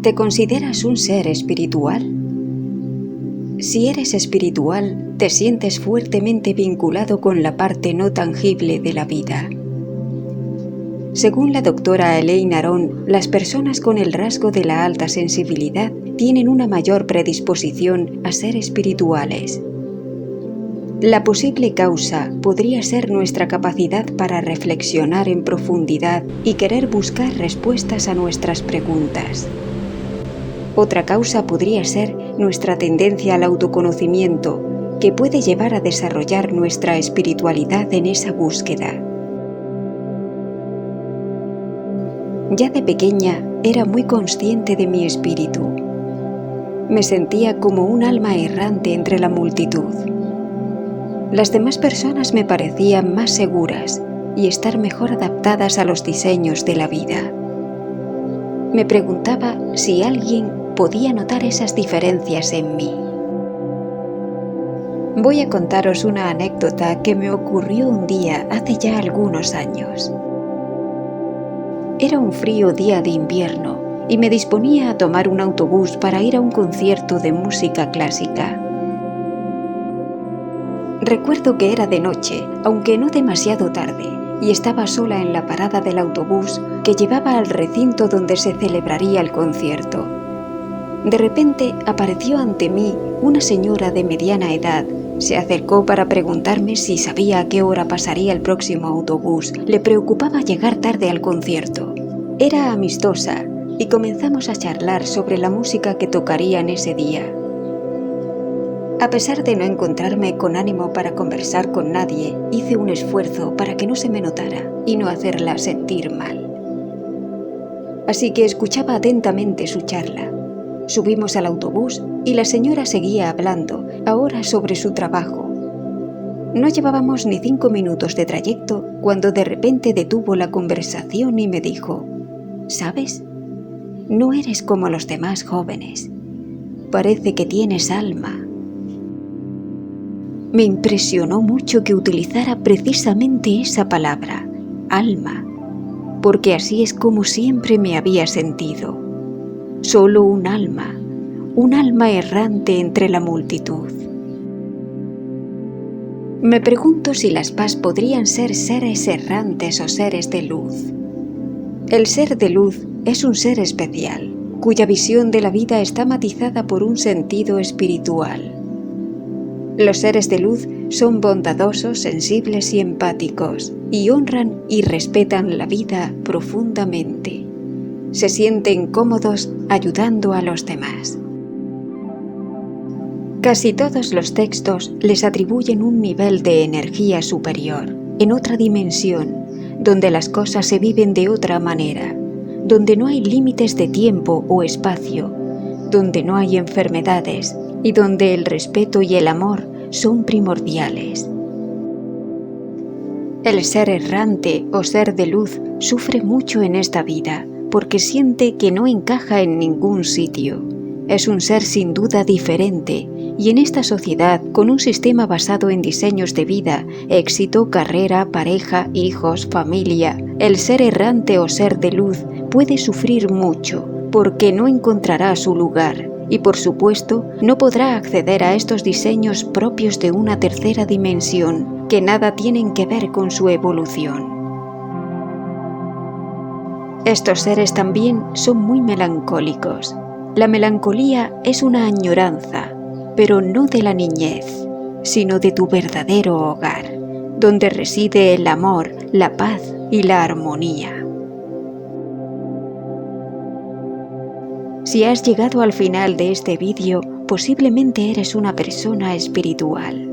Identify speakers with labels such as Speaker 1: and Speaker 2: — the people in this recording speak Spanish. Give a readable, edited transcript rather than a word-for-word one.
Speaker 1: ¿Te consideras un ser espiritual? Si eres espiritual, te sientes fuertemente vinculado con la parte no tangible de la vida. Según la doctora Elaine Aron, las personas con el rasgo de la alta sensibilidad tienen una mayor predisposición a ser espirituales. La posible causa podría ser nuestra capacidad para reflexionar en profundidad y querer buscar respuestas a nuestras preguntas. Otra causa podría ser nuestra tendencia al autoconocimiento, que puede llevar a desarrollar nuestra espiritualidad en esa búsqueda. Ya de pequeña era muy consciente de mi espíritu. Me sentía como un alma errante entre la multitud. Las demás personas me parecían más seguras y estar mejor adaptadas a los diseños de la vida. Me preguntaba si alguien podía notar esas diferencias en mí. Voy a contaros una anécdota que me ocurrió un día hace ya algunos años. Era un frío día de invierno y me disponía a tomar un autobús para ir a un concierto de música clásica. Recuerdo que era de noche, aunque no demasiado tarde, y estaba sola en la parada del autobús que llevaba al recinto donde se celebraría el concierto. De repente apareció ante mí una señora de mediana edad. Se acercó para preguntarme si sabía a qué hora pasaría el próximo autobús. Le preocupaba llegar tarde al concierto. Era amistosa y comenzamos a charlar sobre la música que tocarían ese día. A pesar de no encontrarme con ánimo para conversar con nadie, hice un esfuerzo para que no se me notara y no hacerla sentir mal. Así que escuchaba atentamente su charla. Subimos al autobús y la señora seguía hablando, ahora sobre su trabajo. No llevábamos ni 5 minutos de trayecto cuando de repente detuvo la conversación y me dijo: ¿sabes? No eres como los demás jóvenes. Parece que tienes alma. Me impresionó mucho que utilizara precisamente esa palabra, alma, porque así es como siempre me había sentido. Solo un alma errante entre la multitud. Me pregunto si las PAS podrían ser seres errantes o seres de luz. El ser de luz es un ser especial, cuya visión de la vida está matizada por un sentido espiritual. Los seres de luz son bondadosos, sensibles y empáticos, y honran y respetan la vida profundamente. Se sienten cómodos ayudando a los demás. Casi todos los textos les atribuyen un nivel de energía superior, en otra dimensión, donde las cosas se viven de otra manera, donde no hay límites de tiempo o espacio, donde no hay enfermedades y donde el respeto y el amor son primordiales. El ser errante o ser de luz sufre mucho en esta vida porque siente que no encaja en ningún sitio. Es un ser sin duda diferente y en esta sociedad, con un sistema basado en diseños de vida, éxito, carrera, pareja, hijos, familia, el ser errante o ser de luz puede sufrir mucho porque no encontrará su lugar y, por supuesto, no podrá acceder a estos diseños propios de una tercera dimensión que nada tienen que ver con su evolución. Estos seres también son muy melancólicos. La melancolía es una añoranza, pero no de la niñez, sino de tu verdadero hogar, donde reside el amor, la paz y la armonía. Si has llegado al final de este vídeo, posiblemente eres una persona espiritual.